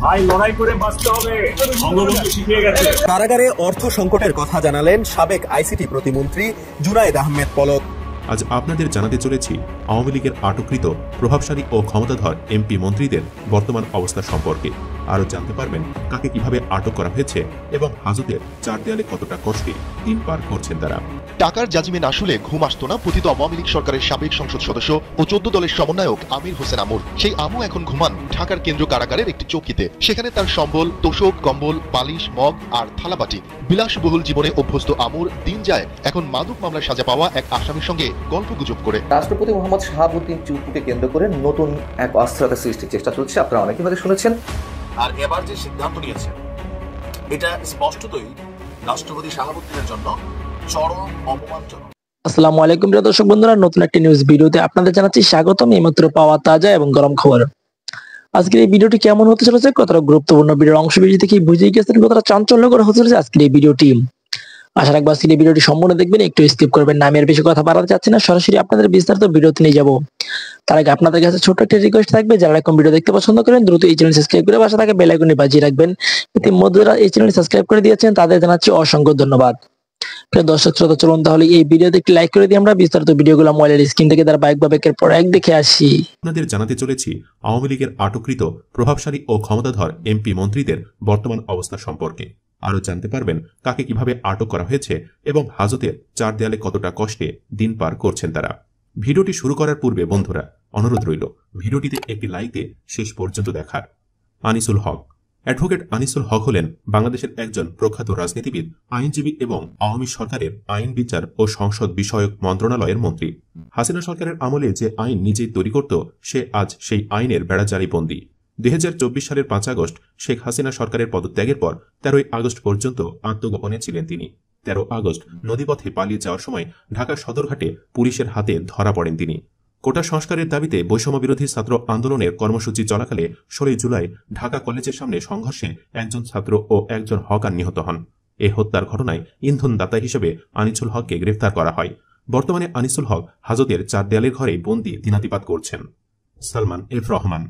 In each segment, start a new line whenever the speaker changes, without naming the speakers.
ভাই লড়াই করে বাঁচতে হবে, বঙ্গবন্ধু শিখিয়ে গেছে।
কারাগারে অর্থ সংকটের কথা জানালেন সাবেক আইসিটি প্রতিমন্ত্রী জুনায়েদ আহমেদ পলক।
আজ আপনাদের জানাতে চলেছি আওয়ামী লীগের আটককৃত প্রভাবশালী ও ক্ষমতাধর এমপি মন্ত্রীদের বর্তমান অবস্থা সম্পর্কে। আরও জানতে পারবেন কাকে কিভাবে আটক করা হয়েছে এবং হাজতের চার দেয়ালে কতটা কষ্টে দিন পার করছেন তারা।
টাকার জাজিমে আসলে ঘুম আসতো না পতিত আওয়ামী লীগ সরকারের সাবেক সংসদ সদস্য ও 14 দলের সমন্বয়ক আমির হোসেন আমর। সেই আমু এখন ঘুমান ঢাকার কেন্দ্রীয় কারাগারের একটি চৌকিতে। সেখানে তার সম্বল, তোষক, কম্বল, বালিশ, মগ আর থালাবাটি। বিলাসবহুল জীবনে অভ্যস্ত আমুর দিন যায় এখন মাদক মামলার সাজা পাওয়া এক আসামির সঙ্গে গল্পগুজব করে।
রাষ্ট্রপতি মোহাম্মদ শাহাবুদ্দিন চুপ্পুকে কেন্দ্র করে নতুন এক অস্থিরতা সৃষ্টির চেষ্টা চলছে, আপনারা অনেকেই হয়তো শুনেছেন।
আর এবার যে সিদ্ধান্ত নিয়েছে এটা স্পষ্টতই রাষ্ট্রপতি শাহাবুদ্দিনের জন্য চরম অপমানজনক।
আসসালামু আলাইকুম প্রিয় দর্শক বন্ধুরা, নতুন একটি নিউজ ভিডিওতে আপনাদের জানাচ্ছি স্বাগতম। এইমাত্র পাওয়া তাজা এবং গরম খবর। আজকের এই ভিডিওটি কেমন হতে চলেছে, কতটা গুরুত্বপূর্ণ ভিডিওর অংশ বিশেষ দেখে বুঝেই গেছেন কতটা চাঞ্চল্যকর হতে চলেছে আজকের এই ভিডিওটি। আশা রাখবো আজকের এই ভিডিওটি সম্পূর্ণ দেখবেন, একটু স্কিপ করবেন না। আমি আর বেশি কথা বাড়াতে চাচ্ছি না, সরাসরি আপনাদের বিস্তারিত ভিডিওতে নিয়ে যাবো। তার আগে আপনাদের কাছে ছোট্ট একটি রিকোয়েস্ট থাকবে, যারা এরকম ভিডিও দেখতে পছন্দ করেন দ্রুত এই চ্যানেল সাবস্ক্রাইব করে পাশে থাকা বেল আইকনটি বাজিয়ে রাখবেন। ইতিমধ্যে যারা এই চ্যানেল সাবস্ক্রাইব করে দিয়েছেন তাদের জানাচ্ছি অসংখ্য ধন্যবাদ। প্রিয় দর্শক শ্রোতা, চলুন তাহলে এই ভিডিওতে একটি লাইক করে দিয়ে আমরা বিস্তারিত ভিডিওগুলো মোবাইলের স্ক্রিন থেকে ধারাবাহিকভাবে একের পর এক দেখে আসি।
আপনাদের জানাতে চলেছি আওয়ামী লীগের আটককৃত প্রভাবশালী ও ক্ষমতাধর এমপি মন্ত্রীদের বর্তমান অবস্থা সম্পর্কে। আরও জানতে পারবেন কাকে কিভাবে আটক করা হয়েছে এবং হাজতের চার দেয়ালে কতটা কষ্টে দিন পার করছেন তারা। ভিডিওটি শুরু করার পূর্বে বন্ধুরা অনুরোধ রইল ভিডিওটিতে একটি লাইক দিয়ে শেষ পর্যন্ত দেখার। আনিসুল হক। অ্যাডভোকেট আনিসুল হক হলেন বাংলাদেশের একজন প্রখ্যাত রাজনীতিবিদ, আইনজীবী এবং আওয়ামী সরকারের আইন বিচার ও সংসদ বিষয়ক মন্ত্রণালয়ের মন্ত্রী। হাসিনা সরকারের আমলে যে আইন নিজেই তৈরি করত, সে আজ সেই আইনের বেড়াজালি বন্দী। 2024 সালের 5 আগস্ট শেখ হাসিনা সরকারের পদত্যাগের পর 13 আগস্ট পর্যন্ত আত্মগোপনে ছিলেন তিনি। 13 আগস্ট নদীপথে পালিয়ে যাওয়ার সময় ঢাকার সদরঘাটে পুলিশের হাতে ধরা পড়েন তিনি। কোটা সংস্কারের দাবিতে বৈষম্য বিরোধী ছাত্র আন্দোলনের কর্মসূচি চলাকালে 16 জুলাই ঢাকা কলেজের সামনে সংঘর্ষে একজন ছাত্র ও একজন হকার নিহত হন। এ হত্যার ঘটনায় ইন্ধনদাতা হিসেবে আনিসুল হককে গ্রেফতার করা হয়। বর্তমানে আনিসুল হক হাজতের চার দেয়ালের ঘরে বন্দী দিনাতিপাত করছেন। সালমান এফ রহমান।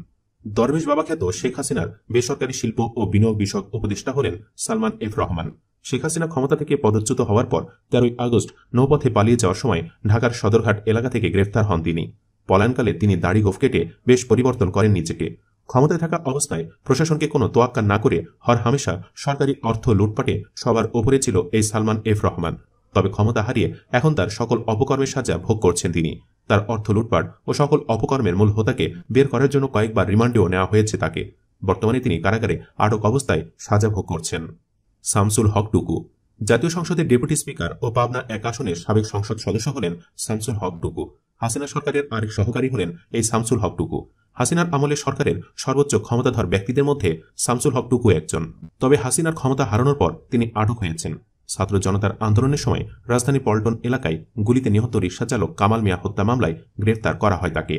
দরবেশ বাবা খ্যাত শেখ হাসিনার বেসরকারি শিল্প ও বিনিয়োগ বিষয়ক উপদেষ্টা হলেন সালমান এফ রহমান। শেখ হাসিনা ক্ষমতা থেকে পদচ্যুত হওয়ার পর 13 আগস্ট নৌপথে পালিয়ে যাওয়ার সময় ঢাকার সদরঘাট এলাকা থেকে গ্রেফতার হন তিনি। পলায়নকালে তিনি দাড়ি গোঁফ কেটে বেশ পরিবর্তন করেন নিজেকে। ক্ষমতায় থাকা অবস্থায় প্রশাসনকে কোনো তোয়াক্কা না করে হরহামেশা সরকারি অর্থ লুটপাটে সবার ওপরে ছিল এই সালমান এফ রহমান। তবে ক্ষমতা হারিয়ে এখন তার সকল অপকর্মের সাজা ভোগ করছেন তিনি। তার অর্থ লুটপাট ও সকল অপকর্মের মূল হোতাকে বের করার জন্য কয়েকবার রিমান্ডেও নেওয়া হয়েছে তাকে। বর্তমানে তিনি কারাগারে আটক অবস্থায় সাজা ভোগ করছেন। শামসুল হক টুকু। জাতীয় সংসদের ডেপুটি স্পিকার ও পাবনা 1 আসনের সাবেক সংসদ সদস্য হলেন শামসুল হক টুকু। হাসিনা সরকারের আরেক সহকারী হলেন এই শামসুল হক টুকু। হাসিনার আমলে সরকারের সর্বোচ্চ ক্ষমতাধর ব্যক্তিদের মধ্যে শামসুল হক টুকু একজন। তবে হাসিনার ক্ষমতা হারানোর পর তিনি আটক হয়েছেন। ছাত্র জনতার আন্দোলনের সময় রাজধানী পল্টন এলাকায় গুলিতে নিহত রিকশা চালক কামাল মিয়া হত্যা মামলায় গ্রেফতার করা হয় তাকে।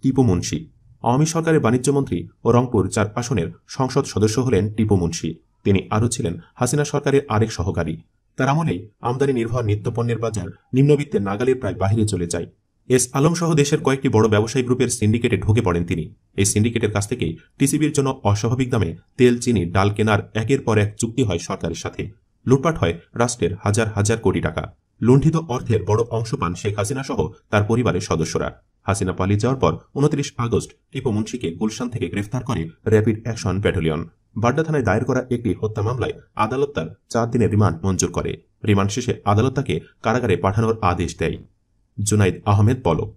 টিপু মুন্সি। আওয়ামী সরকারের বাণিজ্যমন্ত্রী ও রংপুর 4 আসনের সংসদ সদস্য হলেন টিপু মুন্সি। তিনি আরও ছিলেন হাসিনা সরকারের আরেক সহকারী। তার আমলেই আমদানি নির্ভর নিত্যপণ্যের বাজার নিম্নবিত্তের নাগালের প্রায় বাহিরে চলে যায়। এস আলম সহ দেশের কয়েকটি বড় ব্যবসায়ী গ্রুপের সিন্ডিকেটে ঢুকে পড়েন তিনি। এই সিন্ডিকেটের কাছ থেকেই টিসিবির জন্য অস্বাভাবিক দামে তেল, চিনি, ডাল কেনার একের পর এক চুক্তি হয় সরকারের সাথে। লুটপাট হয় রাষ্ট্রের হাজার হাজার কোটি টাকা। লুণ্ঠিত অর্থের বড় অংশ পান শেখ হাসিনা সহ তার পরিবারের সদস্যরা। হাসিনা পালিয়ে যাওয়ার পর 29 আগস্ট টিপু মুন্সিকে গুলশান থেকে গ্রেফতার করে র্যাপিড অ্যাকশন ব্যাটালিয়ন। বাড্ডা থানায় দায়ের করা একটি হত্যা মামলায় আদালত তার 4 দিনের রিমান্ড মঞ্জুর করে। রিমান্ড শেষে আদালত তাকে কারাগারে পাঠানোর আদেশ দেয়। জুনায়েদ আহমেদ পলক।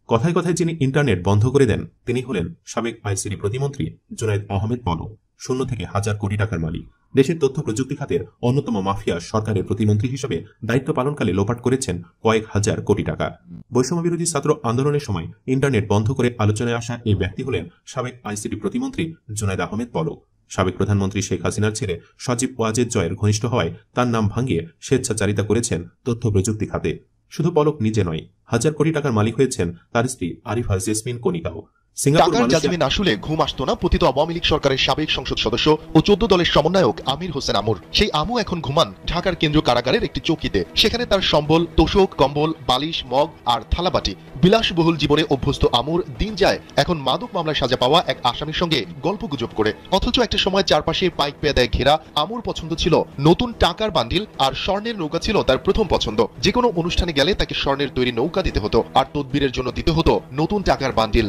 কথায় কথায় যিনি ইন্টারনেট বন্ধ করে দেন তিনি হলেন সাবেক আইসিটি প্রতিমন্ত্রী জুনায়েদ আহমেদ পলক। শূন্য থেকে হাজার কোটি টাকার মালিক। দেশের তথ্য প্রযুক্তি খাতের অন্যতম মাফিয়া সরকারের প্রতিমন্ত্রী হিসেবে দায়িত্ব পালনকালে লোপাট করেছেন কয়েক হাজার কোটি টাকা। বৈষম্য বিরোধী ছাত্র আন্দোলনের সময় ইন্টারনেট বন্ধ করে আলোচনায় আসা এই ব্যক্তি হলেন সাবেক আইসিটি প্রতিমন্ত্রী জুনায়েদ আহমেদ পলক। সাবেক প্রধানমন্ত্রী শেখ হাসিনার ছেলে সজীব ওয়াজেদ জয়ের ঘনিষ্ঠ হওয়ায় তার নাম ভাঙিয়ে স্বেচ্ছাচারিতা করেছেন তথ্য প্রযুক্তি খাতে। শুধু পলক নিজে নয়, হাজার কোটি টাকার মালিক হয়েছেন তার স্ত্রী আরিফা জেসমিন কণিকাও। সিঙ্গাপুর
টাকার
মালয়েশিয়া
জাজমেন্ট আসলে ঘুম আসতো না পতিত আওয়ামী লীগ সরকারের সাবেক সংসদ সদস্য ও 14 দলের সমন্বয়ক আমির হোসেন আমর। সেই আমু এখন ঘুমান ঢাকার কেন্দ্রীয় কারাগারের একটি চৌকিতে। সেখানে তার সম্বল, তোষক, কম্বল, বালিশ, মগ আর থালাবাটি। বিলাসবহুল জীবনে অভ্যস্ত আমুর দিন যায় এখন মাদক মামলায় সাজা পাওয়া এক আসামির সঙ্গে গল্পগুজব করে। অথচ একটা সময় চারপাশে পাইক পেয়াদায় ঘেরা আমুর পছন্দ ছিল নতুন টাকার বান্ডিল, আর স্বর্ণের নৌকা ছিল তার প্রথম পছন্দ। যে কোনো অনুষ্ঠানে গেলে তাকে স্বর্ণের তৈরি নৌকা দিতে হতো, আর তদবিরের জন্য দিতে হতো নতুন টাকার বান্ডিল।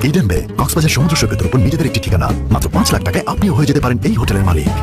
ইডেন বে কক্সবাজার সমুদ্র সৈকতের উপর নিজেদের একটি ঠিকানা। মাত্র 5 লাখ টাকায় আপনিও হয়ে যেতে পারেন এই হোটেলের মালিক।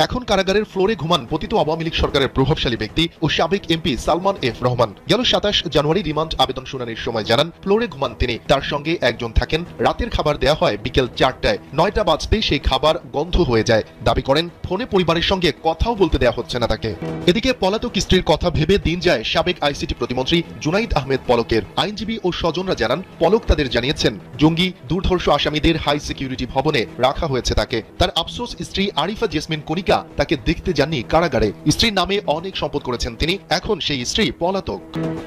এখন কারাগারের ফ্লোরে ঘুমান পতিত আওয়ামী লীগ সরকারের প্রভাবশালী ব্যক্তি ও সাবেক এমপি সালমান এফ রহমান। গেল 27 জানুয়ারি রিমান্ড আবেদন শুনানির সময় জানান ফ্লোরে ঘুমান তিনি। তার সঙ্গে একজন থাকেন। রাতের খাবার দেয়া হয় বিকেল 4টায়। 9টা বাজতেই সেই খাবার গন্ধ হয়ে যায়। দাবি করেন ফোনে পরিবারের সঙ্গে কথাও বলতে দেয়া হচ্ছে না তাকে। এদিকে পলাতক স্ত্রীর কথা ভেবে দিন যায় সাবেক আইসিটি প্রতিমন্ত্রী জুনাইদ আহমেদ পলকের। আইনজীবী ও স্বজনরা জানান পলক তাদের জানিয়েছেন জঙ্গি দুর্ধর্ষ আসামিদের হাই সিকিউরিটি ভবনে রাখা হয়েছে তাকে। তার আফসোস স্ত্রী আরিফা জেসমিন কনিকা তাকে দেখতে যাননি কারাগারে। স্ত্রীর নামে অনেক সম্পদ করেছেন তিনি, এখন সেই স্ত্রী পলাতক।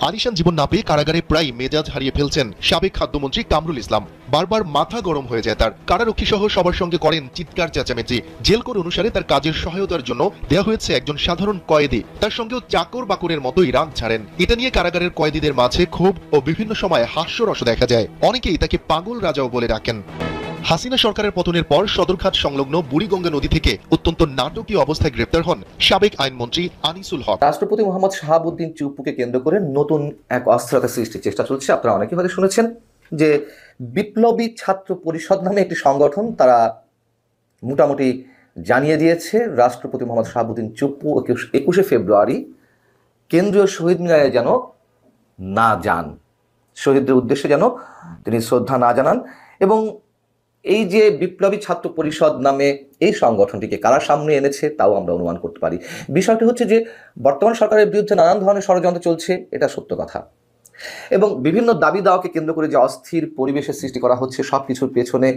আলিশান জীবন না পেয়ে কারাগারে প্রায় মেজাজ হারিয়ে ফেলছেন সাবেক খাদ্যমন্ত্রী কামরুল ইসলাম। বারবার মাথা গরম হয়ে যায় তার। কারারক্ষী সহ সবার সঙ্গে করেন চিৎকার চেঁচামেচি। জেল কোড অনুসারে তার কাজের সহায়তার জন্য দেওয়া হয়েছে একজন সাধারণ কয়েদি। তার সঙ্গেও চাকর বাকরের মতোই রাগ ছাড়েন। এটা নিয়ে কারাগারের কয়েদিদের মাঝে ক্ষোভ ও বিভিন্ন সময় হাস্যরস দেখা যায়। অনেকেই তাকে পাগল রাজাও বলে ডাকেন। হাসিনা সরকারের পতনের পর সদরঘাট সংলগ্ন বুড়িগঙ্গা নদী থেকে অত্যন্ত নাটকীয় অবস্থায় গ্রেপ্তার হন সাবেক আইনমন্ত্রী আনিসুল হক।
রাষ্ট্রপতি মোহাম্মদ শাহাবুদ্দিন চুপ্পুকে কেন্দ্র করে নতুন এক অস্থিরতা সৃষ্টির চেষ্টা চলছে। আপনারা অনেকেই হয়তো শুনেছেন যে বিপ্লবী ছাত্র পরিষদ নামে একটি সংগঠন, তারা মোটামুটি জানিয়ে দিয়েছে রাষ্ট্রপতি মোহাম্মদ শাহাবুদ্দিন চুপ্পু 21শে ফেব্রুয়ারি কেন্দ্রীয় শহীদ মিনারে যেন না যান, শহীদদের উদ্দেশ্যে যেন তিনি শ্রদ্ধা না জানান। এবং এই যে বিপ্লবী ছাত্র পরিষদ নামে এই সংগঠনটিকে কারা সামনে এনেছে তাও আমরা অনুমান করতে পারি। বিষয়টি হচ্ছে যে বর্তমান সরকারের বিরুদ্ধে নানান ধরনের ষড়যন্ত্র চলছে, এটা সত্য কথা। এবং বিভিন্ন দাবি দাওয়াকে কেন্দ্র করে যে অস্থির পরিবেশের সৃষ্টি করা হচ্ছে, সব কিছুর পেছনে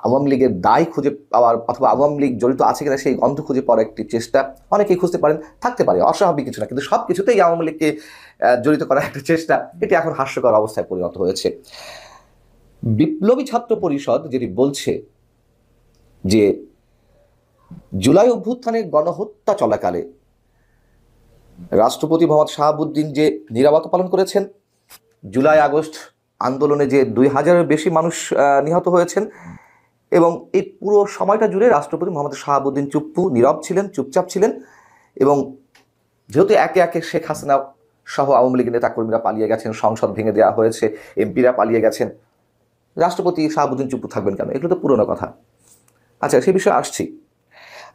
আওয়ামী লীগের দায় খুঁজে পাওয়ার অথবা আওয়ামী লীগ জড়িত আছে কিনা সেই গন্ধ খুঁজে পাওয়ার একটি চেষ্টা অনেকেই খুঁজতে পারেন, থাকতে পারে, অস্বাভাবিক কিছু না। কিন্তু সব কিছুতেই আওয়ামী লীগকে জড়িত করার একটা চেষ্টা, এটি এখন হাস্যকর অবস্থায় পরিণত হয়েছে। বিপ্লবী ছাত্র পরিষদ যেটি বলছে যে জুলাই অভ্যুত্থানের গণহত্যা চলাকালে রাষ্ট্রপতি মোহাম্মদ শাহাবুদ্দিন যে নীরবতা পালন করেছেন, জুলাই আগস্ট আন্দোলনে যে 2000-এর বেশি মানুষ নিহত হয়েছেন, এবং এই পুরো সময়টা জুড়ে রাষ্ট্রপতি মোহাম্মদ শাহাবুদ্দিন চুপ্পু নীরব ছিলেন, চুপচাপ ছিলেন। এবং যেহেতু একে একে শেখ হাসিনা সহ আওয়ামী লীগের নেতাকর্মীরা পালিয়ে গেছেন, সংসদ ভেঙে দেওয়া হয়েছে, এমপিরা পালিয়ে গেছেন, রাষ্ট্রপতি শাহাবুদ্দিন চুপ্পু থাকবেন কেন? এগুলো তো পুরনো কথা। আচ্ছা, সে বিষয়ে আসছি।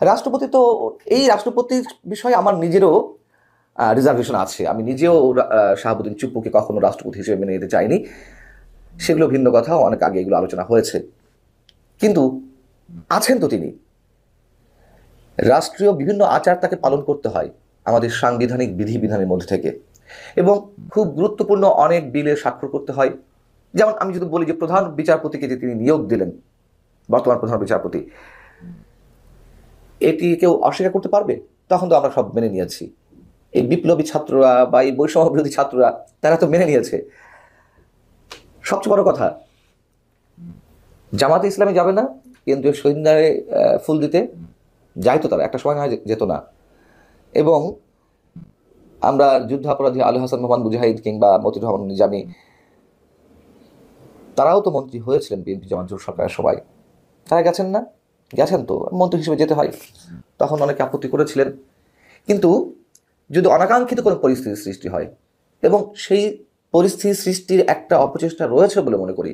রাষ্ট্রপতি তো, এই রাষ্ট্রপতির বিষয়ে আমার নিজেরও রিজার্ভেশন আছে। আমি নিজেও শাহাবুদ্দিন চুপ্পুকে কখনো রাষ্ট্রপতি হিসেবে মেনে নিতে চাইনি, সেগুলো ভিন্ন কথা, অনেক আগে এগুলো আলোচনা হয়েছে। কিন্তু আছেন তো তিনি, রাষ্ট্রীয় বিভিন্ন আচার তাকে পালন করতে হয় আমাদের সাংবিধানিক বিধিবিধানের মধ্যে থেকে, এবং খুব গুরুত্বপূর্ণ অনেক বিলে স্বাক্ষর করতে হয়। যেমন আমি যদি বলি যে প্রধান বিচারপতিকে যে তিনি নিয়োগ দিলেন, বর্তমান প্রধান বিচারপতি, এটি কেউ অস্বীকার করতে পারবে? তখন তো আমরা সব মেনে নিয়েছি। এই বিপ্লবী ছাত্ররা বা এই বৈষম্য বিরোধী ছাত্ররা তারা তো মেনে নিয়েছে। সবচেয়ে বড় কথা, জামাতে ইসলামী যাবে না কেন্দ্রীয় শহীদ মিনারে ফুল দিতে? যাইতো তারা, একটা সময় না যেত না। এবং আমরা যুদ্ধাপরাধী আলী হাসান মোহাম্মদ মুজাহিদ কিংবা মতিউর রহমান নিজামী, তারাও তো মন্ত্রী হয়েছিলেন বিএনপি জামাত জোট সরকারের সবাই, তারা গেছেন না? গেছেন তো, মন্ত্রী হিসেবে যেতে হয়। তখন অনেকে আপত্তি করেছিলেন। কিন্তু যদি অনাকাঙ্ক্ষিত কোনো পরিস্থিতির সৃষ্টি হয়, এবং সেই পরিস্থিতি সৃষ্টির একটা অপচেষ্টা রয়েছে বলে মনে করি,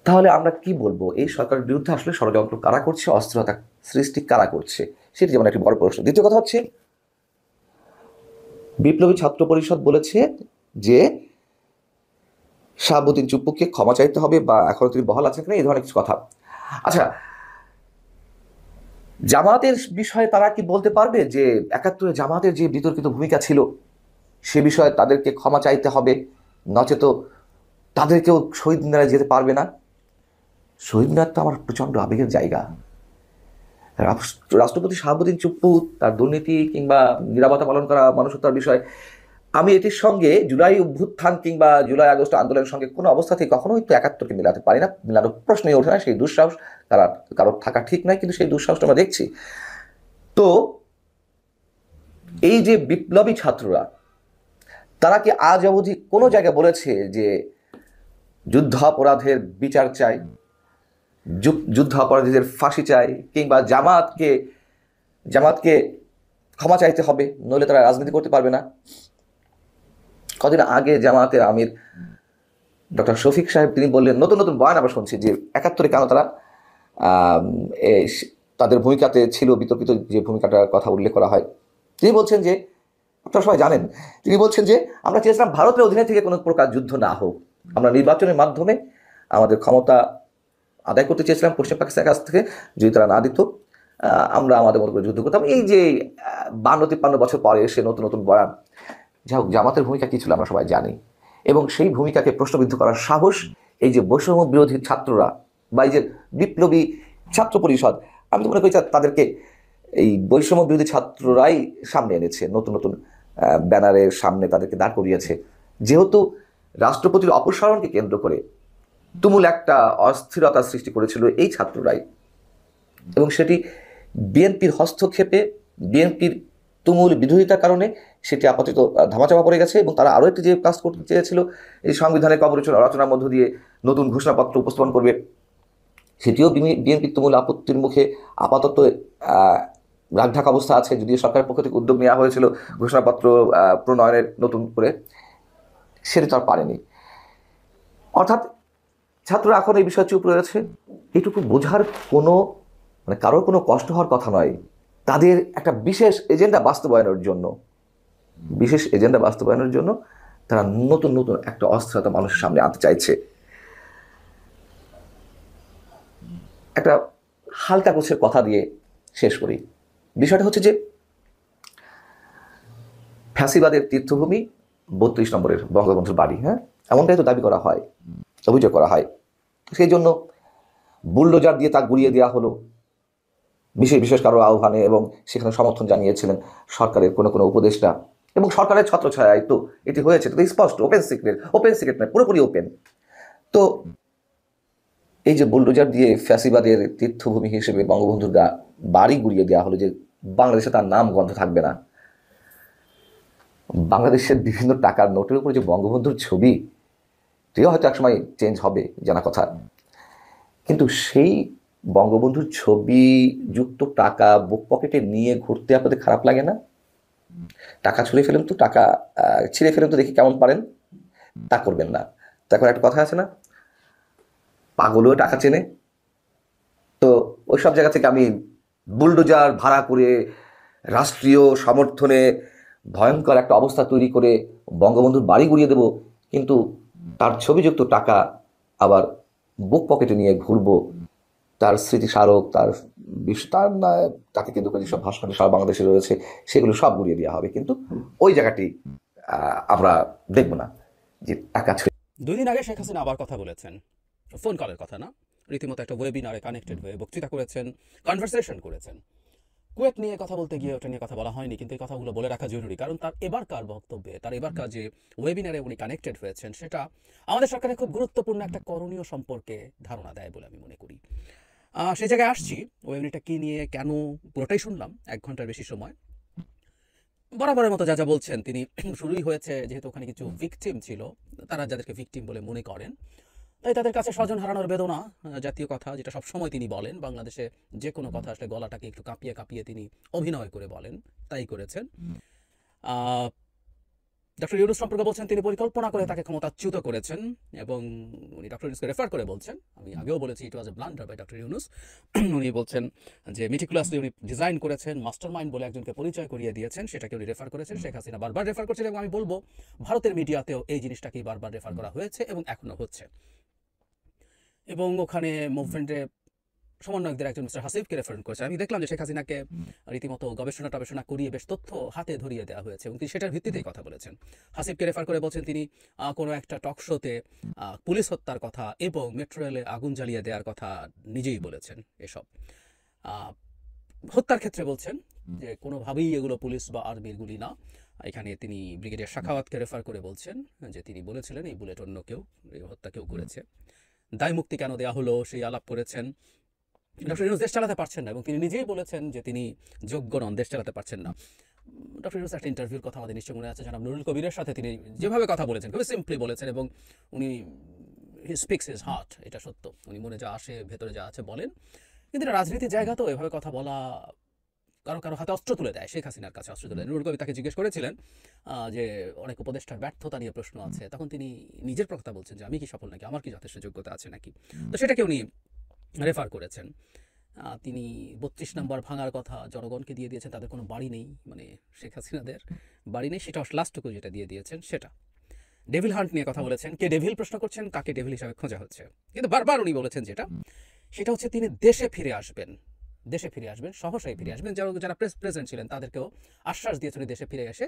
তাহলে আমরা কি বলবো? এই সরকারের বিরুদ্ধে আসলে ষড়যন্ত্র কারা করছে, অস্থিরতা সৃষ্টি কারা করছে, সেটি যেমন একটি বড় প্রশ্ন। দ্বিতীয় কথা হচ্ছে, বিপ্লবী ছাত্র পরিষদ বলেছে যে শাহাবুদ্দিন চুপ্পুকে ক্ষমা চাইতে হবে, বা এখনো তিনি বহাল আছেন কিনা, এই ধরনের কিছু কথা। আচ্ছা, জামাতের বিষয়ে তারা কি বলতে পারবে যে 71-এ জামাতের যে বিতর্কিত ভূমিকা ছিল সে বিষয়ে তাদেরকে ক্ষমা চাইতে হবে, নচেত তাদেরকেও শহীদ মিনারে যেতে পারবে না? শহীদ মিনার তো আমার প্রচণ্ড আবেগের জায়গা। রাষ্ট্রপতি শাহাবুদ্দিন চুপ্পু তার দুর্নীতি কিংবা নিরাপত্তা পালন করা মানুষতার বিষয় আমি এটির সঙ্গে জুলাই অভ্যুত্থান কিংবা জুলাই আগস্ট আন্দোলনের সঙ্গে কোনো অবস্থাতেই কখনোই তো 71কে মেলাতে পারি না, মেলানোর প্রশ্নই ওঠে না। সেই দুঃসাহস কারোর থাকা ঠিক নাই, কিন্তু সেই দুঃসাহসটা আমরা দেখছি। তো এই যে বিপ্লবী ছাত্ররা, তারা কি আজ অবধি কোনো জায়গায় বলেছে যে যুদ্ধাপরাধের বিচার চাই, যুদ্ধাপরাধীদের ফাঁসি চাই, কিংবা জামাতকে ক্ষমা চাইতে হবে, নইলে তারা রাজনীতি করতে পারবে না? কদিন আগে জামাতের আমির ডক্টর শফিক সাহেব তিনি বললেন, নতুন নতুন বয়ান আমরা শুনছি যে 71-এ কেন তারা তাদের ভূমিকাতে ছিল, বিতর্কিত যে ভূমিকাটার কথা উল্লেখ করা হয়। তিনি বলছেন যে, আপনারা সবাই জানেন, তিনি বলছেন যে আমরা চেয়েছিলাম ভারতের অধীনে থেকে কোনো প্রকার যুদ্ধ না হোক, আমরা নির্বাচনের মাধ্যমে আমাদের ক্ষমতা আদায় করতে চেয়েছিলাম পশ্চিম পাকিস্তানের কাছ থেকে, যদি তারা না দিত আমরা আমাদের মতো করে যুদ্ধ করতাম। এই যে 52-53 বছর পরে এসে নতুন নতুন বয়ান, যাই হোক, জামাতের ভূমিকা কী ছিল আমরা সবাই জানি, এবং সেই ভূমিকাকে প্রশ্নবিদ্ধ করার সাহস এই যে বৈষম্য বিরোধী ছাত্ররা বা এই যে বিপ্লবী ছাত্র পরিষদ, আমি তো মনে করি তাদেরকে এই বৈষম্য বিরোধী ছাত্ররাই সামনে এনেছে, নতুন নতুন ব্যানারের সামনে তাদেরকে দাঁড় করিয়েছে। যেহেতু রাষ্ট্রপতির অপসারণকে কেন্দ্র করে তুমুল একটা অস্থিরতা সৃষ্টি করেছিল এই ছাত্ররাই, এবং সেটি বিএনপির হস্তক্ষেপে, বিএনপির তুমুল বিরোধিতার কারণে সেটি আপাতত ধামাচাপা পড়ে গেছে। এবং তারা আরও একটি যে কাজ করতে চেয়েছিল, এই সংবিধানের কবর রচনার মধ্য দিয়ে নতুন ঘোষণাপত্র উপস্থাপন করবে, সেটিও বিএনপির তুমুল আপত্তির মুখে আপাতত রাগঢাক অবস্থা আছে। যদিও সরকারের পক্ষ থেকে উদ্যোগ নেওয়া হয়েছিল ঘোষণাপত্র প্রণয়নের নতুন করে, সেটি তো আর পারেনি। অর্থাৎ ছাত্ররা এখন এই বিষয়ে চুপ রয়েছে। এটুকু বোঝার কোনো কারোর কোনো কষ্ট হওয়ার কথা নয়। তাদের একটা বিশেষ এজেন্ডা বাস্তবায়নের জন্য তারা নতুন নতুন একটা অস্থিরতা মানুষের সামনে আনতে চাইছে। একটা হালকা গোছের কথা দিয়ে শেষ করি। বিষয়টা হচ্ছে যে ফ্যাসিবাদের তীর্থভূমি 32 নম্বরের বঙ্গবন্ধুর বাড়ি, হ্যাঁ, এমনটাই তো দাবি করা হয়, অভিযোগ করা হয়। সেই জন্য বুলডোজার দিয়ে তা গুড়িয়ে দেওয়া হলো বিশেষ কারো আহ্বানে, এবং সেখানে সমর্থন জানিয়েছিলেন সরকারের কোনো উপদেষ্টা, এবং সরকারের ছত্রছায়ায় তো এটি হয়েছে। তো স্পষ্ট, ওপেন সিক্রেট নয়, পুরোপুরি ওপেন। তো এই যে বুলডোজার দিয়ে ফ্যাসিবাদের তীর্থভূমি হিসেবে বঙ্গবন্ধুর বাড়ি গুড়িয়ে দেওয়া হলো, যে বাংলাদেশে তার নাম গন্ধ থাকবে না, বাংলাদেশের বিভিন্ন টাকার নোটের উপরে যে বঙ্গবন্ধুর ছবি, এটিও হয়তো একসময় চেঞ্জ হবে জানা কথা, কিন্তু সেই বঙ্গবন্ধুর ছবি যুক্ত টাকা বুক পকেটে নিয়ে ঘুরতে আপনাদের খারাপ লাগে না? টাকা ছিঁড়ে ফেলেন তো দেখি কেমন পারেন, তা করবেন না। তখন একটা কথা আছে না, পাগলও টাকা চেনে। তো ওই সব জায়গা থেকে আমি বুলডোজার ভাড়া করে রাষ্ট্রীয় সমর্থনে ভয়ঙ্কর একটা অবস্থা তৈরি করে বঙ্গবন্ধুর বাড়ি গুড়িয়ে দেব, কিন্তু তার ছবিযুক্ত টাকা আবার বুক পকেটে নিয়ে ঘুরবো, তার স্মৃতিস্মারক, তাকে কেন্দ্র করে যেসব ভাস্কর্য সারা বাংলাদেশে রয়েছে সেগুলো সব গুড়িয়ে দেওয়া হবে, কিন্তু ওই জায়গাটি আমরা দেখব না যে টাকা।
2 দিন আগে শেখ হাসিনা আবার কথা বলেছেন, ফোন কলের কথা না, রীতিমতো একটা ওয়েবিনারে কানেক্টেড হয়ে বক্তৃতা করেছেন, কনভারসেশন করেছেন। কুয়েত নিয়ে কথা বলতে গিয়ে ওটা নিয়ে কথা বলা হয়নি, কিন্তু এই কথাগুলো বলে রাখা জরুরি, কারণ তার এবারকার বক্তব্যে, তার এবারকার যে ওয়েবিনারে উনি কানেক্টেড হয়েছেন, সেটা আমাদের সরকারের খুব গুরুত্বপূর্ণ একটা করণীয় সম্পর্কে ধারণা দেয় বলে আমি মনে করি। সেই জায়গায় আসছি, ওয়েবিনারটা কী নিয়ে, কেন, পুরোটাই শুনলাম 1 ঘন্টার বেশি সময়। বরাবরের মতো যা বলছেন তিনি, শুরুই হয়েছে যেহেতু ওখানে কিছু ভিকটিম ছিল, তারা যাদেরকে ভিকটিম বলে মনে করেন, তাই তাদের কাছে স্বজন হারানোর বেদনা জাতীয় কথা, যেটা সবসময় তিনি বলেন। বাংলাদেশে যে কোনো কথা আসলে গলাটাকে একটু কাঁপিয়ে তিনি অভিনয় করে বলেন, তাই করেছেন। ডক্টর ইউনূস সম্পর্কে বলছেন তিনি পরিকল্পনা করে তাকে ক্ষমতাচ্যুত করেছেন, এবং উনি ডক্টর ইউনূসকে রেফার করে বলছেন, আমি আগেও বলেছি ইট ওয়াজ এ ব্লান্ডার বাই ডক্টর ইউনূস। উনি বলছেন যে মেটিকুলাসলি উনি ডিজাইন করেছেন, মাস্টারমাইন্ড বলে একজনকে পরিচয় করিয়ে দিয়েছেন, সেটাকে উনি রেফার করেছেন। শেখ হাসিনা বারবার রেফার করছেন, এবং আমি বলবো ভারতের মিডিয়াতেও এই জিনিসটাকেই বারবার রেফার করা হয়েছে এবং এখনো হচ্ছে। এবং ওখানে মুভমেন্টে সমন্বয়কদের একজন মিস্টার হাসিবকে রেফারেন্স করেছে। আমি দেখলাম যে শেখ হাসিনাকে রীতিমতো গবেষণা করিয়ে বেশ তথ্য হাতে ধরিয়ে দেওয়া হয়েছে, এবং তিনি সেটার ভিত্তিতেই কথা বলেছেন। হাসিবকে রেফার করে বলছেন তিনি কোনো একটা টক শোতে পুলিশ হত্যার কথা এবং মেট্রো রেলে আগুন জ্বালিয়ে দেওয়ার কথা নিজেই বলেছেন। এসব হত্যার ক্ষেত্রে বলছেন যে কোনোভাবেই এগুলো পুলিশ বা আর্মির গুলি না, এখানে তিনি ব্রিগেডিয়ার সাখাওয়াতকে রেফার করে বলছেন যে তিনি বলেছিলেন এই বুলেট অন্য কেউ, এই হত্যা কেউ করেছে। দায় মুক্তি কেন দেওয়া হলো সেই আলাপ করেছেন। ডক্টর ইউনূস দেশ চালাতে পারছেন না এবং তিনি নিজেই বলেছেন যে তিনি যোগ্য নন, দেশ চালাতে পারছেন না। ডক্টর ইউনূস একটা ইন্টারভিউর কথা আমাদের নিশ্চয় মনে আছে, জনাব নুরুল কবিরের সাথে তিনি যেভাবে কথা বলেছেন খুবই সিম্পলি বলেছেন এবং উনি হি স্পিক্স হিজ হার্ট, এটা সত্য। উনি মনে যা আসে ভেতরে যা আছে বলেন, কিন্তু এটা রাজনীতির জায়গা তো এভাবে কথা বলা কারো কারো হাতে অস্ত্র তুলে দেয়, শেখ হাসিনার কাছে অস্ত্র তুলে দেয়। নুরুল কবির তাকে জিজ্ঞেস করেছিলেন যে অনেক উপদেষ্টার ব্যর্থতা নিয়ে প্রশ্ন আছে, তখন তিনি নিজের কথা বলছেন যে আমি কি সফল নাকি, আমার কি যথেষ্ট যোগ্যতা আছে নাকি, তো সেটাকে উনি রেফার করেছেন। তিনি 32 নম্বর ভাঙার কথা জনগণকে দিয়ে দিয়েছেন, তাদের কোনো বাড়ি নেই, মানে শেখ হাসিনাদের বাড়ি নেই, সেটা লাস্টটুকু যেটা দিয়ে দিয়েছেন সেটা। ডেভিল হান্ট নিয়ে কথা বলেছেন, কে ডেভিল প্রশ্ন করছেন, কাকে ডেভিল হিসাবে খোঁজা হচ্ছে, কিন্তু বারবার উনি বলেছেন সেটা হচ্ছে তিনি দেশে ফিরে আসবেন, দেশে ফিরে আসবেন, সহসাই ফিরে আসবেন। যারা প্রেসিডেন্ট ছিলেন তাদেরকেও আশ্বাস দিয়েছেন দেশে ফিরে এসে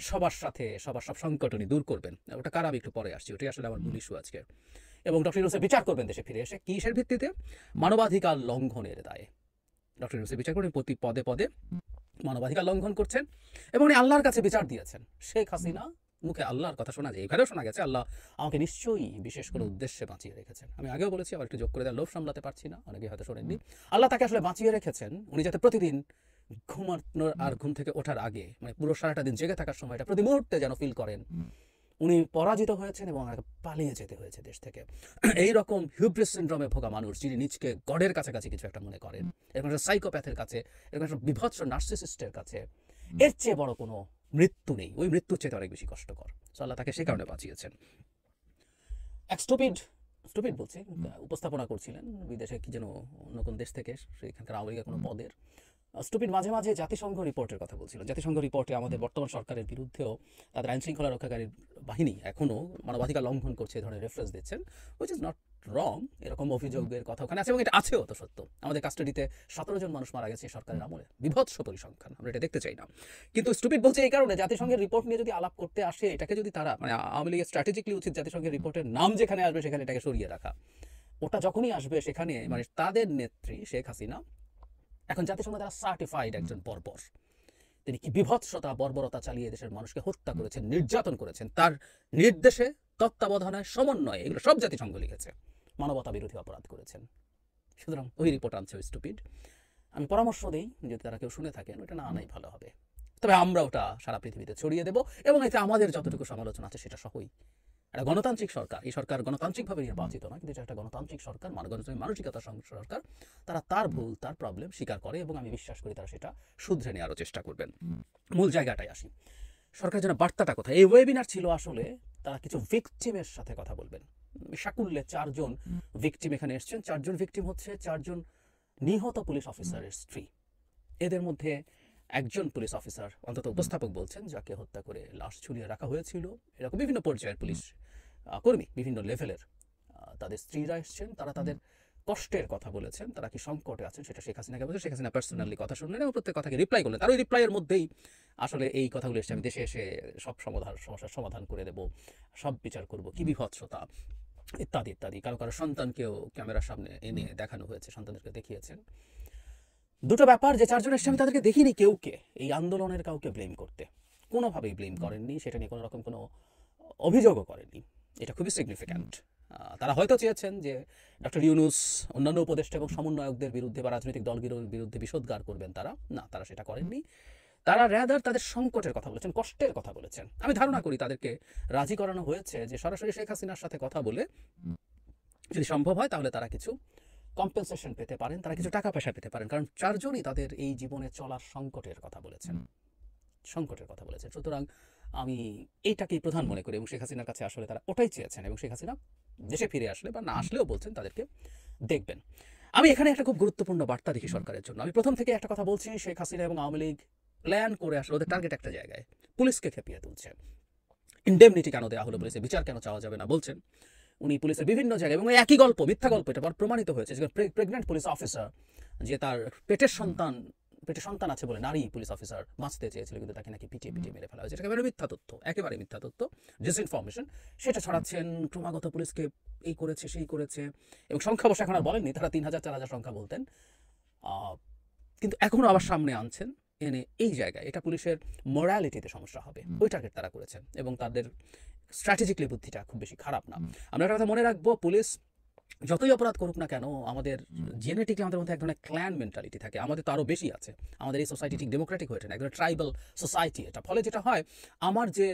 সবার সাথে সবার সব সংকট উনি দূর করবেন। ওটা কার আমি একটু পরে আসছি, ওটাই আসলে আমার মূল ইস্যু আজকে। এবং ডক্টর ইউনূসের বিচার করবেন দেশে ফিরে এসে, কিসের ভিত্তিতে? মানবাধিকার লঙ্ঘনের দায়ে ডক্টর ইউনূসের বিচার করবেন, প্রতি পদে পদে মানবাধিকার লঙ্ঘন করছেন এবং উনি আল্লাহর কাছে বিচার দিয়েছেন। শেখ হাসিনা মুখে আল্লাহর কথা শোনা যায়, এখানেও শোনা গেছে আল্লাহ আমাকে নিশ্চয়ই বিশেষ করে উদ্দেশ্যে বাঁচিয়ে রেখেছেন। আমি আগেও বলেছি, আবার একটু যোগ করে দেওয়ার লোভ সামলাতে পারছি না, অনেকে হয়তো শোনেননি। আল্লাহ তাকে আসলে বাঁচিয়ে রেখেছেন উনি যাতে প্রতিদিন ঘুমানোর আর ঘুম থেকে ওঠার আগে, মানে পুরো সারাটা দিন জেগে থাকার সময়টা প্রতি মুহূর্তে যেন ফিল করেন উনি পরাজিত হয়েছেন এবং পালিয়ে যেতে হয়েছে দেশ থেকে। এইরকম হিউব্রিস সিনড্রোমে ভোগা মানুষ, যিনি নিজকে গডের কাছাকাছি কিছু একটা মনে করেন, এরকম একটা সাইকোপ্যাথের কাছে, এরকম একটা বিভৎস নার্সিসিস্টের কাছে এর চেয়ে বড় কোনো মৃত্যু নেই। ওই মৃত্যুর চেয়ে অনেক বেশি কষ্টকর। সো আল্লাহ তাকে সে কারণে বাঁচিয়েছেন। এক স্টুপিড বলছে, উপস্থাপনা করছিলেন বিদেশে কি যেন অন্য কোন দেশ থেকে, সেখানকার আওয়ামী লীগের কোনো পদের। স্টুপিড মাঝে মাঝে জাতিসংঘ রিপোর্টের কথা বলছিল। জাতিসংঘ রিপোর্টে আমাদের বর্তমান সরকারের বিরুদ্ধেও তাদের আইন শৃঙ্খলা রক্ষাকারী বাহিনী এখনও মানবাধিকার লঙ্ঘন করছে এই ধরনের রেফারেন্স দিচ্ছেন, হুইচ ইজ নট রং। এরকম অভিযোগের কথা ওখানে আছে এবং এটা আছেও তো সত্য। আমাদের কাস্টাডিতে 17 জন মানুষ মারা গেছে সরকারের আমলে, বিভৎস পরিসংখ্যান, আমরা এটা দেখতে চাই না। কিন্তু স্টুপিড বলছে এই কারণে, জাতিসংঘের রিপোর্ট নিয়ে যদি আলাপ করতে আসে, এটাকে যদি তারা, মানে আওয়ামী লীগের স্ট্র্যাটেজিকলি উচিত জাতিসংঘের রিপোর্টের নাম যেখানে আসবে সেখানে এটাকে সরিয়ে রাখা। ওটা যখনই আসবে সেখানে, মানে তাদের নেত্রী শেখ হাসিনা এখন জাতিসংঘ দ্বারা সার্টিফাইড একজন বর্বর, তিনি কি বিভৎসতা বর্বরতা চালিয়ে দেশের মানুষকে হত্যা করেছেন, নির্যাতন করেছেন, তার নির্দেশে, তত্ত্বাবধানে, সমন্বয়ে, এগুলো সব জাতিসংঘ লিখেছে, মানবতা বিরোধী অপরাধ করেছেন। সুতরাং ওই রিপোর্ট আনছে ওই স্টুপিড। আমি পরামর্শ দিই যদি তারা কেউ শুনে থাকেন, ওটা না আনাই ভালো হবে, তবে আমরা ওটা সারা পৃথিবীতে ছড়িয়ে দেবো এবং এতে আমাদের যতটুকু সমালোচনা আছে সেটা সহই। একটা গণতান্ত্রিক সরকার, এই সরকার গণতান্ত্রিকভাবে নির্বাচিত নয়, কিন্তু একটা গণতান্ত্রিক সরকার, মানসিকতার সরকার, তারা তার ভুল, তার প্রবলেম স্বীকার করে এবং আমি বিশ্বাস করি তারা সেটা শুধরে নেওয়ারও চেষ্টা করবেন। মূল জায়গাটাই আসি, সরকার যেন বার্তাটা কোথায়। এই ওয়েবিনার ছিল আসলে তারা কিছু ভিকটিমের সাথে কথা বলবেন। সাকুল্যে 4 জন ভিকটিম এখানে এসছেন। 4 জন ভিকটিম হচ্ছে 4 জন নিহত পুলিশ অফিসারের স্ত্রী। এদের মধ্যে একজন পুলিশ অফিসার, অন্তত উপস্থাপক বলছেন, যাকে হত্যা করে লাশ ঝুলিয়ে রাখা হয়েছিল। এরকম বিভিন্ন পর্যায়ের পুলিশ কর্মী, বিভিন্ন লেভেলের, তাদের স্ত্রীরা এসছেন, তারা তাদের কষ্টের কথা বলেছেন, তারা কি সংকটে আছেন সেটা শেখ হাসিনাকে বলছে। শেখ হাসিনা পার্সোনালি কথা শুনলেন এবং প্রত্যেক কথাকে রিপ্লাই করলেন। তার ওই রিপ্লাইয়ের মধ্যেই আসলে এই কথাগুলো এসছে, আমি দেশে এসে সব সমস্যার সমাধান করে দেবো, সব বিচার করব, কি বিভৎসতা ইত্যাদি ইত্যাদি। কারো কারো সন্তানকেও ক্যামেরার সামনে এনে দেখানো হয়েছে, সন্তানদেরকে দেখিয়েছেন। দুটো ব্যাপার, যে 4 জন এসছে আমি তাদেরকে দেখিনি কেউকে এই আন্দোলনের কাউকে ব্লেম করতে, কোনোভাবেই ব্লেম করেননি, সেটা নিয়ে কোনো রকম কোনো অভিযোগও করেননি। এটা খুবই সিগনিফিক্যান্ট। তারা হয়তো চেয়েছেন যে ডক্টর ইউনূস অন্যান্য উপদেষ্টা এবং সমন্বয়কদের বিরুদ্ধে বা রাজনৈতিক দলগুলোর বিরুদ্ধে বিষোদ্গার করবেন, তারা সেটা করেননি। তারা র্যাদার তাদের সংকটের কথা বলেছেন, কষ্টের কথা বলেছেন। আমি ধারণা করি তাদেরকে রাজি করানো হয়েছে যে সরাসরি শেখ হাসিনার সাথে কথা বলে যদি সম্ভব হয় তাহলে তারা কিছু কম্পেনসেশন পেতে পারেন, তারা কিছু টাকা পয়সা পেতে পারেন, কারণ 4 জনই তাদের এই জীবনে চলার সংকটের কথা বলেছেন। সুতরাং আমি এইটাকেই প্রধান মনে করি এবং শেখ হাসিনার কাছে আসলে তারা ওটাই চেয়েছেন এবং শেখ হাসিনা দেশে ফিরে আসলে বা না আসলেও বলছেন তাদেরকে দেখবেন। আমি এখানে একটা খুব গুরুত্বপূর্ণ বার্তা দেখি সরকারের জন্য। আমি প্রথম থেকে একটা কথা বলছি, শেখ হাসিনা এবং আওয়ামী লীগ প্ল্যান করে আসলে ওদের টার্গেট একটা জায়গায়, পুলিশকে খেপিয়ে তুলছে। ইন্ডেমনিটি কেন দেওয়া হলো, পুলিশের বিচার কেন চাওয়া যাবে না বলছেন উনি। পুলিশের বিভিন্ন জায়গায় এবং একই গল্প, মিথ্যা গল্প, এটা প্রমাণিত হয়েছে যে প্রেগনেন্ট পুলিশ অফিসার, যে তার পেটে সন্তান আছে বলে নারী পুলিশ অফিসার বাঁচতে চেয়েছিল, কিন্তু তাকে নাকি পিটিয়ে মেরে ফেলা হয়েছে। একেবারে মিথ্যা তথ্য, একেবারে মিথ্যা তথ্য, ডিসইনফরমেশন, সেটা ছড়াচ্ছেন। ক্রমাগত পুলিশকে এই করেছে সেই করেছে এবং সংখ্যা অবশ্য এখন আর বলেননি, তারা 3000 4000 সংখ্যা বলতেন, কিন্তু এখনো আবার সামনে আনছেন এনে এই জায়গায় এটা পুলিশের মোরালিটিতে সমস্যা হবে, ওই টার্গেট তারা করেছেন এবং তাদের স্ট্র্যাটেজিক্যালি বুদ্ধিটা খুব বেশি খারাপ না। আমরা একটা কথা মনে রাখবো, পুলিশ যতই অপরাধ করুক না কেন, আমাদের জেনেটিকলি আমাদের মধ্যে এক ধরনের ক্ল্যান মেন্টালিটি থাকে, আমাদের তো আরও বেশি আছে। আমাদের এই সোসাইটি ঠিক ডেমোক্রেটিক হয়ে ওঠে না, এক ধরনের ট্রাইবাল সোসাইটি এটা। ফলে যেটা হয়, আমার যে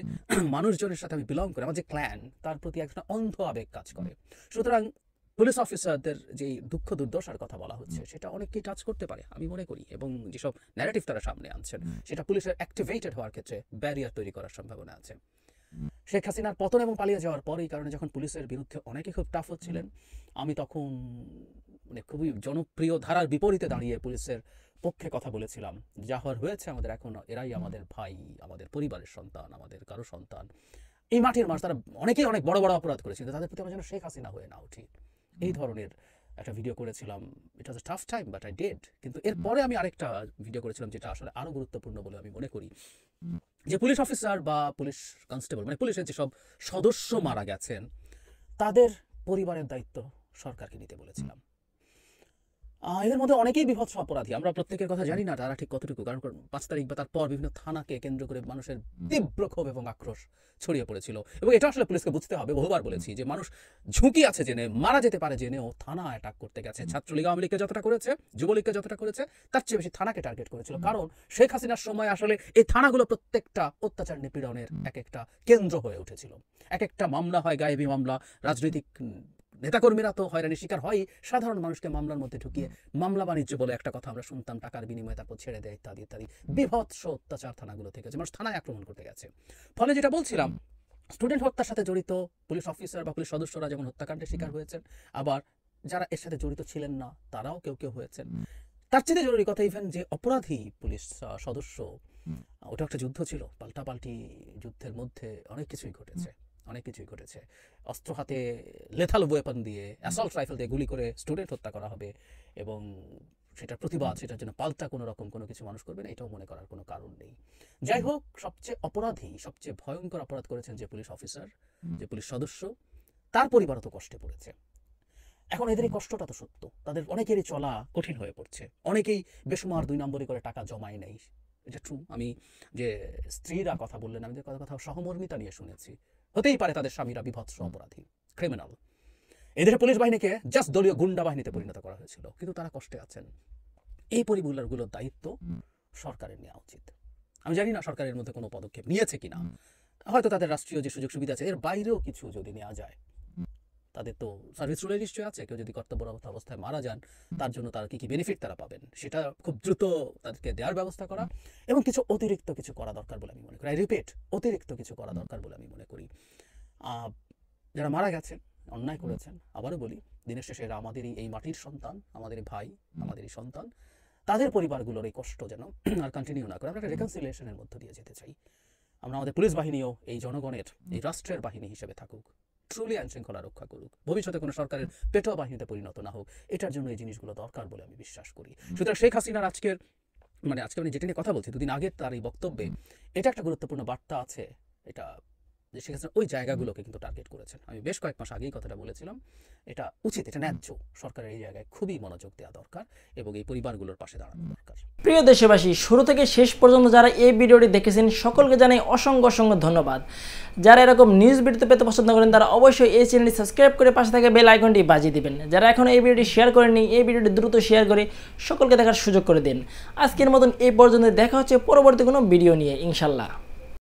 মানুষজনের সাথে আমি বিলং করি, আমার যে ক্ল্যান, তার প্রতি এক ধরনের অন্ধ আবেগ কাজ করে। সুতরাং পুলিশ অফিসারদের যে দুঃখ দুর্দশার কথা বলা হচ্ছে সেটা অনেককেই টাচ করতে পারে আমি মনে করি, এবং যেসব ন্যারেটিভ তারা সামনে আনছেন সেটা পুলিশের অ্যাক্টিভেটেড হওয়ার ক্ষেত্রে ব্যারিয়ার তৈরি করার সম্ভাবনা আছে। শেখ হাসিনার পতন এবং পালিয়ে যাওয়ার পর এই কারণে যখন পুলিশের বিরুদ্ধে অনেকে খুব টাফ হচ্ছিলেন, আমি তখন মানে খুবই জনপ্রিয় ধারার বিপরীতে দাঁড়িয়ে পুলিশের পক্ষে কথা বলেছিলাম। যা হওয়ার হয়েছে আমাদের এখন, এরাই আমাদের ভাই, আমাদের পরিবারের সন্তান, আমাদের কারো সন্তান, এই মাটির মানুষ। তারা অনেকেই অনেক বড় বড় অপরাধ করেছিল, তাদের প্রতি আমরা যেন শেখ হাসিনা হয়ে না উঠি, এই ধরনের একটা ভিডিও করেছিলাম। It was a tough time but I did. কিন্তু এরপরে আমি আরেকটা ভিডিও করেছিলাম যেটা আসলে আরো গুরুত্বপূর্ণ বলে আমি মনে করি, যে পুলিশ অফিসার বা পুলিশ কনস্টেবল মানে পুলিশের যেসব সদস্য মারা গেছেন তাদের পরিবারের দায়িত্ব সরকারকে নিতে বলেছিলাম। এদের মধ্যে অনেকেই বিভৎস অপরাধী, আমরা প্রত্যেকের কথা জানি না তারা ঠিক কতটুকু, কারণ ৫ তারিখ বা তারপর বিভিন্ন থানাকে কেন্দ্র করে মানুষের তীব্র ক্ষোভ এবং আক্রোশ ছড়িয়ে পড়েছিল। এবং এটা আসলে পুলিশকে বুঝতে হবে, বহুবার বলেছি যে মানুষ ঝুঁকি আছে জেনে, মারা যেতে পারে জেনেও থানা অ্যাটাক করতে গেছে। ছাত্রলীগ আওয়ামী লীগকে যতটা করেছে, যুবলীগকে যতটা করেছে, তার চেয়ে বেশি থানাকে টার্গেট করেছিল। কারণ শেখ হাসিনার সময় আসলে এই থানাগুলো প্রত্যেকটা অত্যাচার নিপীড়নের এক একটা কেন্দ্র হয়ে উঠেছিল। এক একটা মামলা হয় গায়েবী মামলা, রাজনৈতিক নেতাকর্মীরা তো হয়রানির শিকার হয়, সাধারণ মানুষকে মামলার মধ্যে ঢুকিয়ে মামলা বাণিজ্য বলে একটা কথা আমরা শুনতাম, টাকার বিনিময়ে তারপর ছেড়ে দেয় ইত্যাদি ইত্যাদি বিভৎস অত্যাচার থানাগুলো থেকে, যে মানুষ থানায় আক্রমণ করতে গেছে। ফলে যেটা বলছিলাম, স্টুডেন্ট হত্যার সাথে জড়িত পুলিশ অফিসার বা পুলিশ সদস্যরা যেমন হত্যাকাণ্ডের শিকার হয়েছেন, আবার যারা এর সাথে জড়িত ছিলেন না তারাও কেউ কেউ হয়েছেন। তার চেয়ে জরুরি কথা, ইভেন যে অপরাধী পুলিশ সদস্য, ওটা একটা যুদ্ধ ছিল, পাল্টাপাল্টি যুদ্ধের মধ্যে অনেক কিছুই ঘটেছে, অনেক কিছুই ঘটেছে। অস্ত্র হাতে লেথাল ওয়েপন দিয়ে, অ্যাসল্ট রাইফেল দিয়ে গুলি করে স্টুডেন্ট হত্যা করা হবে এবং সেটার প্রতিবাদ, সেটার জন্য পাল্টা কোনো রকম কোনো কিছু মানুষ করবে না, এটাও মনে করার কোনো কারণ নেই। যাই হোক, সবচেয়ে অপরাধী, সবচেয়ে ভয়ঙ্কর অপরাধ করেছেন যে পুলিশ অফিসার, যে পুলিশ সদস্য, তার পরিবারও তো কষ্টে পড়েছে। এখন এদের এই কষ্টটা তো সত্য, তাদের অনেকেরই চলা কঠিন হয়ে পড়ছে, অনেকেই বেসুমার 2 নম্বরই করে টাকা জমায় নেই, এটা ট্রু। আমি যে স্ত্রীরা কথা বললেন, আমি যে কথা সহমর্মিতা নিয়ে শুনেছি, হতেই পারে তাদের স্বামীরা বিভৎস অপরাধী, ক্রিমিনাল, এদের পুলিশ বাহিনীকে জাস্ট দলীয় গুন্ডা বাহিনীতে পরিণত করা হয়েছিল, কিন্তু তারা কষ্টে আছেন। এই পরিবারগুলোর দায়িত্ব সরকারের নেওয়া উচিত। আমি জানি না সরকারের মধ্যে কোনো পদক্ষেপ নিয়েছে কিনা, হয়তো তাদের রাষ্ট্রীয় যে সুযোগ সুবিধা আছে এর বাইরেও কিছু যদি নেওয়া যায়। তাদের তো সার্ভিস রুলে নিশ্চয়ই আছে, কেউ যদি কর্তব্যরত অবস্থায় মারা যান তার জন্য তার কি কি বেনিফিট তারা পাবেন, সেটা খুব দ্রুত তাদেরকে দেওয়ার ব্যবস্থা করা, এবং কিছু অতিরিক্ত কিছু করা দরকার বলে আমি মনে করি। আই রিপিট, অতিরিক্ত কিছু করা দরকার বলে আমি মনে করি। যারা মারা গেছেন, অন্যায় করেছেন, আবারও বলি, দিনের শেষে এরা আমাদেরই এই মাটির সন্তান, আমাদেরই ভাই, আমাদেরই সন্তান। তাদের পরিবারগুলোর এই কষ্ট যেন আর কন্টিনিউ না করে আমরা একটা রিকনসিলিয়েশনের মধ্য দিয়ে যেতে চাই। আমরা আমাদের পুলিশ বাহিনীও এই জনগণের, এই রাষ্ট্রের বাহিনী হিসেবে থাকুক, ট্রুলি আইন শৃঙ্খলা রক্ষা করুক, ভবিষ্যতে কোনো সরকারের পেটোয়া বাহিনীতে পরিণত না হোক, এটার জন্য এই জিনিসগুলো দরকার বলে আমি বিশ্বাস করি। সুতরাং শেখ হাসিনার আজকে আমি যেটা নিয়ে কথা বলছি, 2 দিন আগের তার এই বক্তব্যে এটা একটা গুরুত্বপূর্ণ বার্তা আছে, এটা যে শেখ হাসিনা ওই জায়গাগুলোকে কিন্তু টার্গেট করেছেন। আমি বেশ কয়েক মাস আগেই কথাটা বলেছিলাম, এটা উচিত, এটা ন্যায্য, সরকারের এই জায়গায় খুবই মনোযোগ দেওয়া দরকার এবং এই পরিবারগুলোর পাশে দাঁড়ানো দরকার।
প্রিয় দেশবাসী, শুরু থেকে শেষ পর্যন্ত যারা এই ভিডিওটি দেখেছেন সকলকে জানাই অসংখ্য অসংখ্য ধন্যবাদ। যারা এরকম নিউজ ভিডিও পেতে পছন্দ করেন তারা অবশ্যই এই চ্যানেলটি সাবস্ক্রাইব করে পাশে থাকা বেল আইকনটি বাজিয়ে দিবেন। যারা এখনো এই ভিডিওটি শেয়ার করেননি, এই ভিডিওটি দ্রুত শেয়ার করে সকলকে দেখার সুযোগ করে দিন। আজকের মতন এই পর্যন্ত, দেখা হচ্ছে পরবর্তী কোনো ভিডিও নিয়ে ইনশাল্লাহ।